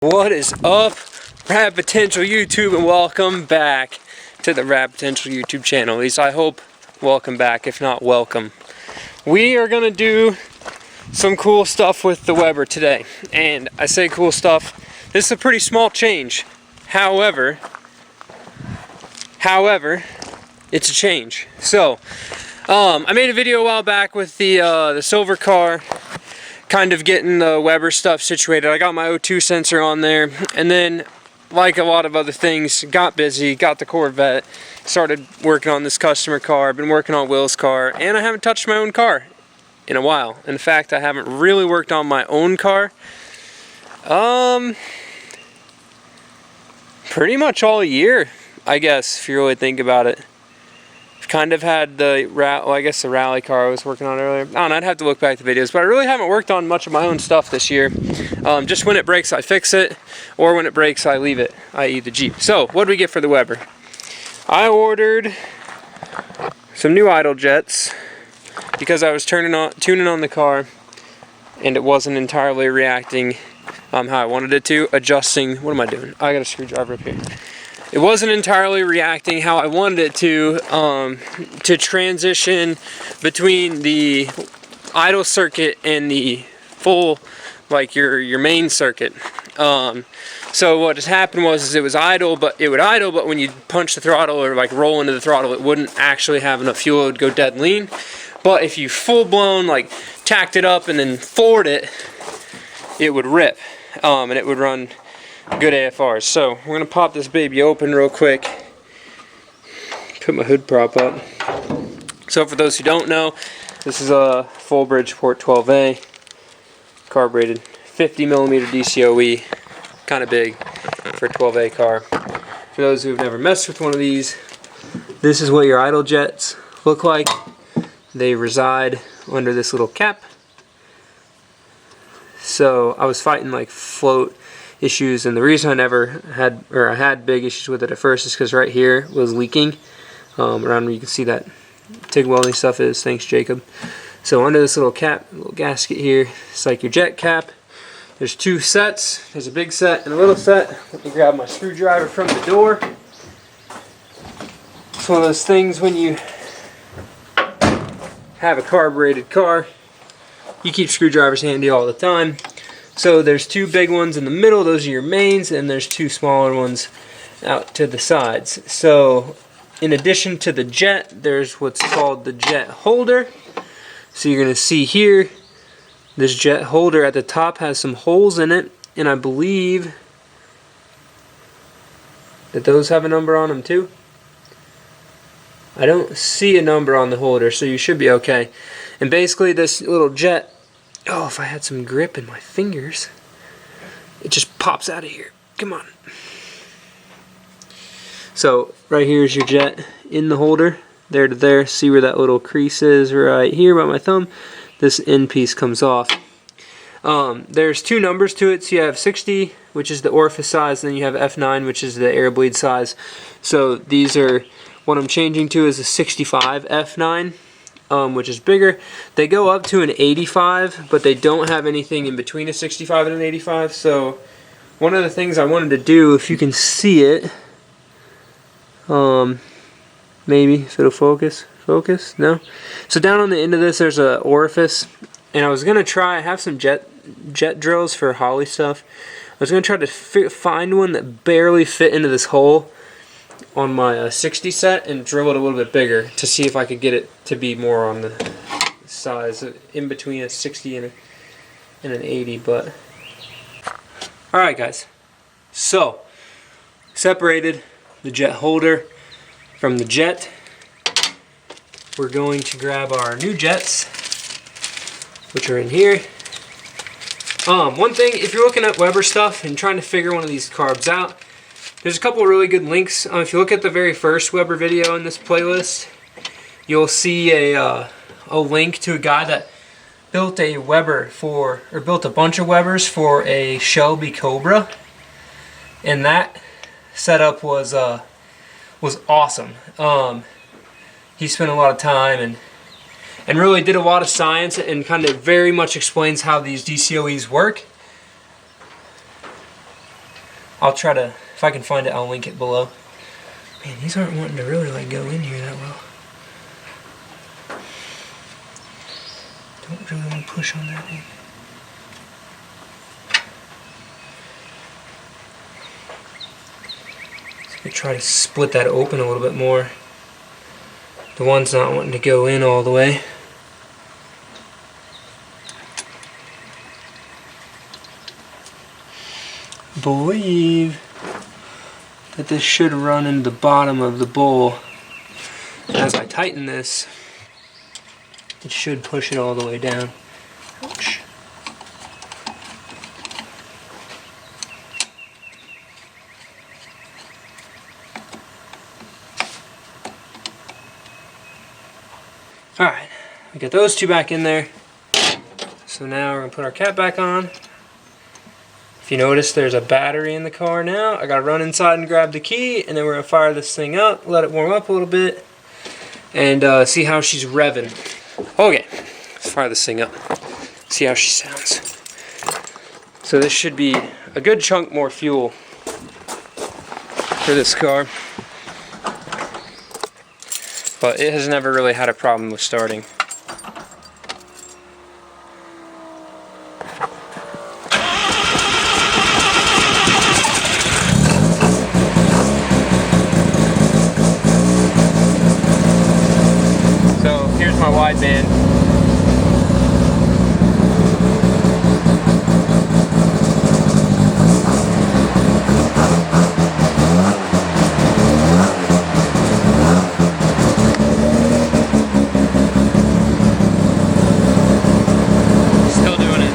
What is up, Rad Potential YouTube, and welcome back to the Rad Potential YouTube channel. At least I hope welcome back, if not welcome. We are going to do some cool stuff with the Weber today. And I say cool stuff, this is a pretty small change. However, it's a change. So, I made a video a while back with the silver car, kind of getting the Weber stuff situated. I got my O2 sensor on there, and then, like a lot of other things, got busy, got the Corvette, started working on this customer car, been working on Will's car, and I haven't touched my own car in a while. In fact, I haven't really worked on my own car pretty much all year, I guess, if you really think about it. Kind of had the rally car I was working on earlier. I don't know, I'd have to look back at the videos, but I really haven't worked on much of my own stuff this year. Just when it breaks, I fix it, or when it breaks, I leave it, i.e. the Jeep. So, what did we get for the Weber? I ordered some new idle jets because I was tuning on the car, and it wasn't entirely reacting how I wanted it to. Adjusting, what am I doing? I got a screwdriver up here. It wasn't entirely reacting how I wanted it to transition between the idle circuit and the full, like your main circuit. So what has happened was it was idle, but it would idle, but when you punch the throttle or like roll into the throttle, it wouldn't actually have enough fuel. It would go dead lean. But if you full blown like tacked it up and then floored it, it would rip, and it would run good AFRs. So we're gonna pop this baby open real quick. Put my hood prop up. So for those who don't know, this is a full Bridgeport 12A, carbureted, 50mm DCOE, kind of big for a 12A car. For those who have never messed with one of these, this is what your idle jets look like. They reside under this little cap. So I was fighting like float issues, and the reason I never had, or I had big issues with it at first, is because right here was leaking, around where you can see that TIG welding stuff is. Thanks, Jacob. So under this little cap, little gasket here, it's like your jet cap. There's two sets. There's a big set and a little set. Let me grab my screwdriver from the door. It's one of those things when you have a carbureted car, you keep screwdrivers handy all the time. So there's two big ones in the middle, those are your mains, and there's two smaller ones out to the sides. So in addition to the jet, there's what's called the jet holder. So you're going to see here, this jet holder at the top has some holes in it, and I believe that those have a number on them too. I don't see a number on the holder, so you should be okay. And basically this little jet, oh, if I had some grip in my fingers, it just pops out of here. Come on. So right here is your jet in the holder, there to there. See where that little crease is right here by my thumb? This end piece comes off. There's two numbers to it. So you have 60, which is the orifice size, and then you have F9, which is the air bleed size. So these are, what I'm changing to is a 65 F9. Which is bigger. They go up to an 85, but they don't have anything in between a 65 and an 85. So one of the things I wanted to do, if you can see it, maybe if it'll focus, no? So down on the end of this there's a orifice, and I was gonna try, I have some jet drills for Holly stuff. I was gonna try to find one that barely fit into this hole on my 60 set and drill it a little bit bigger to see if I could get it to be more on the size in between a 60 and an 80. But alright guys, so separated the jet holder from the jet. We're going to grab our new jets, which are in here. One thing, if you're looking at Weber stuff and trying to figure one of these carbs out, there's a couple of really good links. If you look at the very first Weber video in this playlist, you'll see a link to a guy that built a Weber for, or built a bunch of Webers for a Shelby Cobra, and that setup was awesome. He spent a lot of time and really did a lot of science and kind of very much explains how these DCOEs work. I'll try to, if I can find it, I'll link it below. Man, these aren't wanting to really like go in here that well. Don't really want to push on that one. So I try to split that open a little bit more. The one's not wanting to go in all the way. Believe that this should run into the bottom of the bowl. As I tighten this, it should push it all the way down. Ouch. Alright, we got those two back in there. So now we're going to put our cap back on. If you notice, there's a battery in the car now. I got to run inside and grab the key, and then we're going to fire this thing up, let it warm up a little bit, and see how she's revving. Okay, let's fire this thing up, see how she sounds. So this should be a good chunk more fuel for this car, but it has never really had a problem with starting. My wideband. Still doing it.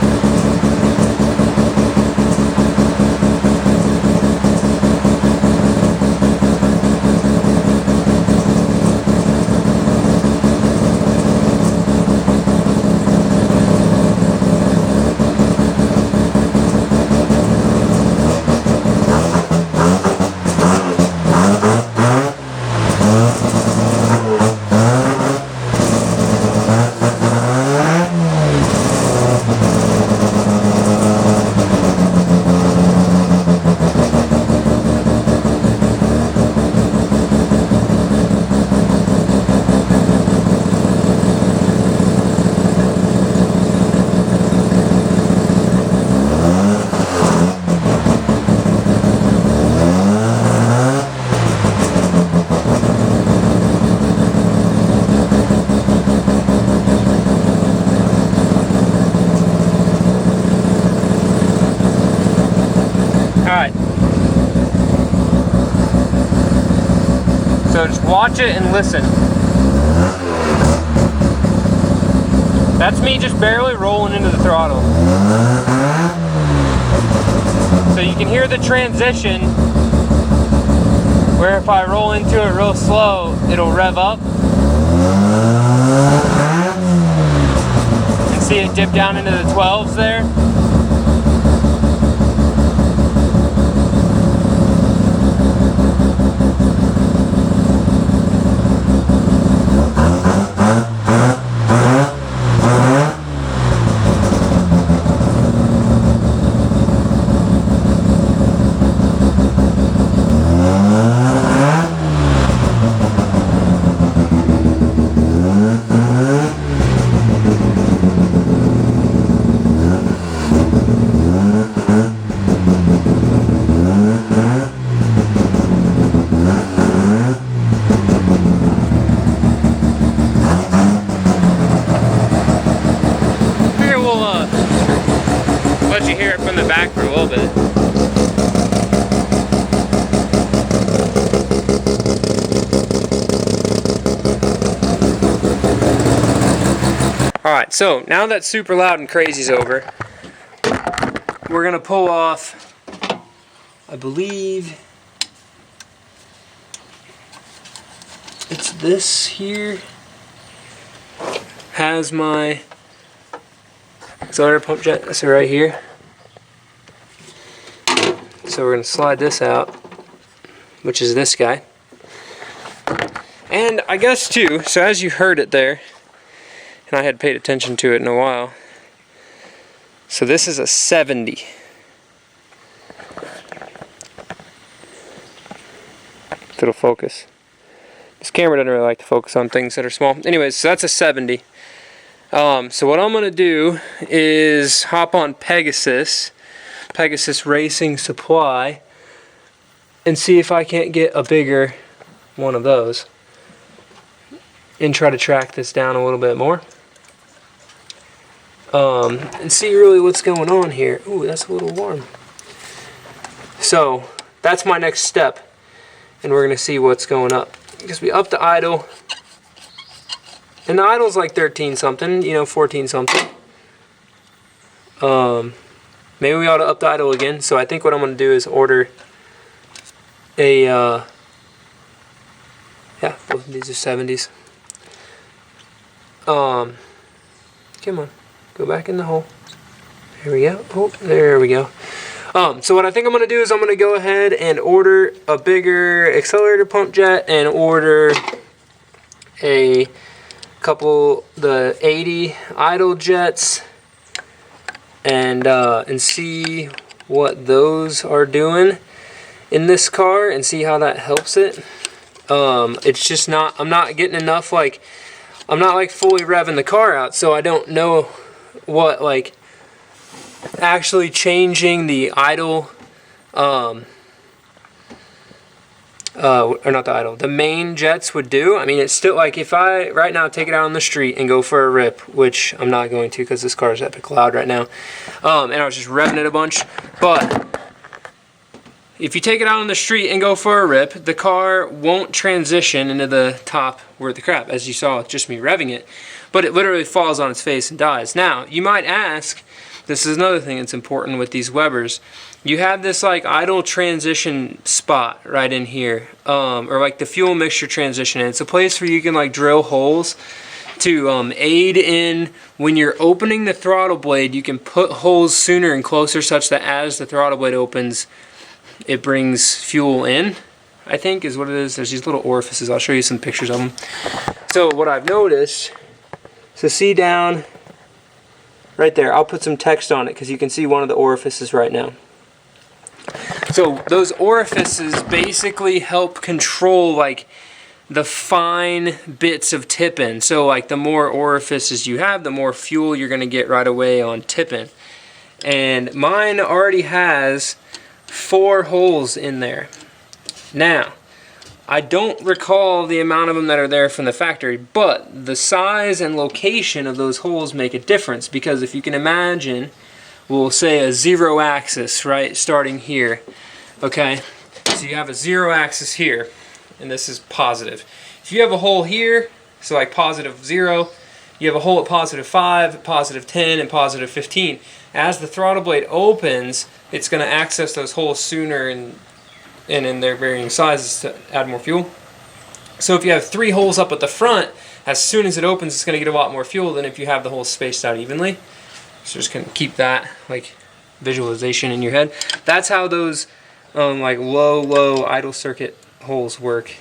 So just watch it and listen. That's me just barely rolling into the throttle. So you can hear the transition where if I roll into it real slow, it'll rev up. And see it dip down into the 12s there. Let you hear it from the back for a little bit. Alright, so now that super loud and crazy's over, we're gonna pull off, I believe it's this here, has my accelerator pump jet, so right here. So we're going to slide this out, which is this guy. And I guess too, so as you heard it there, and I had paid attention to it in a while, so this is a 70. if it'll focus. This camera doesn't really like to focus on things that are small. Anyways, so that's a 70. So what I'm going to do is hop on Pegasus Racing Supply, and see if I can't get a bigger one of those and try to track this down a little bit more. And see really what's going on here. Ooh, that's a little warm. So that's my next step, and we're going to see what's going up. Because we up the idle, and the idle's like 13 something, you know, 14 something. Maybe we ought to up the idle again. So I think what I'm going to do is order a, yeah, both of these are 70s. Come on, go back in the hole. There we go. Oh, there we go. So what I think I'm going to do is I'm going to go ahead and order a bigger accelerator pump jet and order a couple, the 80 idle jets, and see what those are doing in this car and see how that helps it. It's just not, I'm not getting enough, like, I'm not like fully revving the car out, so I don't know what like actually changing the idle, or not the idle, the main jets would do. I mean, it's still like if I right now take it out on the street and go for a rip, which I'm not going to because this car is epic loud right now, and I was just revving it a bunch, but if you take it out on the street and go for a rip, the car won't transition into the top worth the crap, as you saw with just me revving it, but it literally falls on its face and dies. Now, you might ask, this is another thing that's important with these Webers, you have this like idle transition spot right in here, or like the fuel mixture transition, and it's a place where you can like drill holes to aid in when you're opening the throttle blade. You can put holes sooner and closer such that as the throttle blade opens, it brings fuel in, I think is what it is. There's these little orifices. I'll show you some pictures of them. So what I've noticed, so see down right there, I'll put some text on it because you can see one of the orifices right now. So those orifices basically help control like the fine bits of tipping. So like the more orifices you have, the more fuel you're going to get right away on tipping. And mine already has 4 holes in there. Now, I don't recall the amount of them that are there from the factory, but the size and location of those holes make a difference, because if you can imagine, we'll say a 0 axis, right, starting here, okay? So you have a 0 axis here, and this is positive. If you have a hole here, so like positive 0, you have a hole at positive 5, positive 10, and positive 15. As the throttle blade opens, it's going to access those holes sooner and in their varying sizes to add more fuel. So if you have 3 holes up at the front, as soon as it opens, it's going to get a lot more fuel than if you have the holes spaced out evenly. So just kind of keep that like visualization in your head. That's how those like low idle circuit holes work.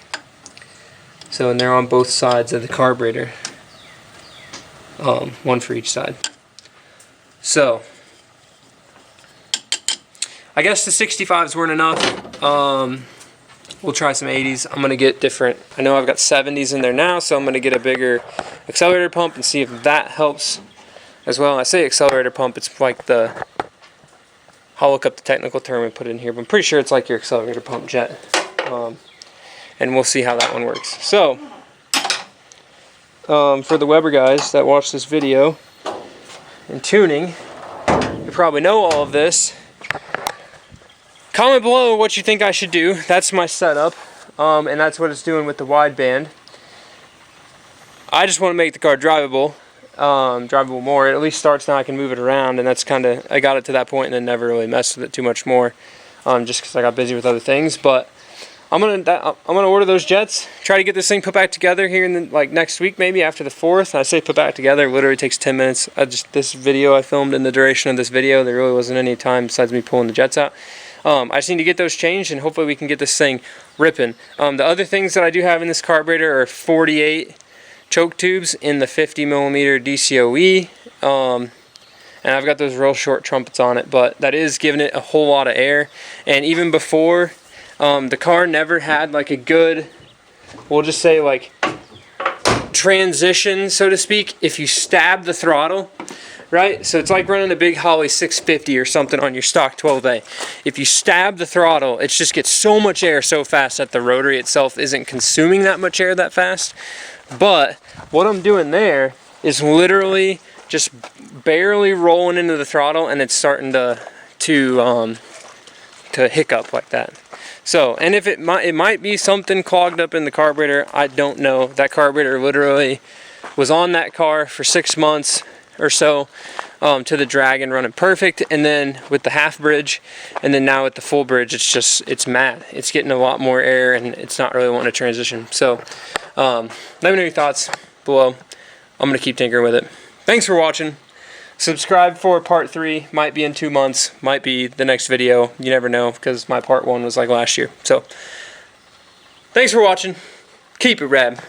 So, and they're on both sides of the carburetor, one for each side. So I guess the 65s weren't enough. We'll try some 80s. I'm going to get different. I know I've got 70s in there now, so I'm going to get a bigger accelerator pump and see if that helps as well. I say accelerator pump, it's like the, I'll look up the technical term and put it in here, but I'm pretty sure it's like your accelerator pump jet. And we'll see how that one works. So, for the Weber guys that watch this video in tuning, you probably know all of this. Comment below what you think I should do. That's my setup, and that's what it's doing with the wideband. I just want to make the car drivable, more. It at least starts now. I can move it around, and that's kind of, I got it to that point and then never really messed with it too much more, just because I got busy with other things. But I'm gonna order those jets. Try to get this thing put back together here in the, like next week, maybe after the 4th. I say put back together. It literally takes 10 minutes. This video I filmed in the duration of this video. There really wasn't any time besides me pulling the jets out. I just need to get those changed, and hopefully we can get this thing ripping. The other things that I do have in this carburetor are 48 choke tubes in the 50mm DCOE, and I've got those real short trumpets on it, but that is giving it a whole lot of air. And even before The car never had like a good, we'll just say like transition, so to speak, if you stab the throttle, right? So it's like running a big Holley 650 or something on your stock 12A. If you stab the throttle, it just gets so much air so fast that the rotary itself isn't consuming that much air that fast. But what I'm doing there is literally just barely rolling into the throttle, and it's starting to hiccup like that. So, and if it might be something clogged up in the carburetor, I don't know. That carburetor literally was on that car for 6 months or so, to the Dragon running perfect, and then with the half bridge, and then now with the full bridge, it's mad. It's getting a lot more air, and it's not really wanting to transition. So, let me know your thoughts below. I'm gonna keep tinkering with it. Thanks for watching. Subscribe for part 3. Might be in 2 months. Might be the next video. You never know, because my part 1 was like last year. So, thanks for watching. Keep it rad.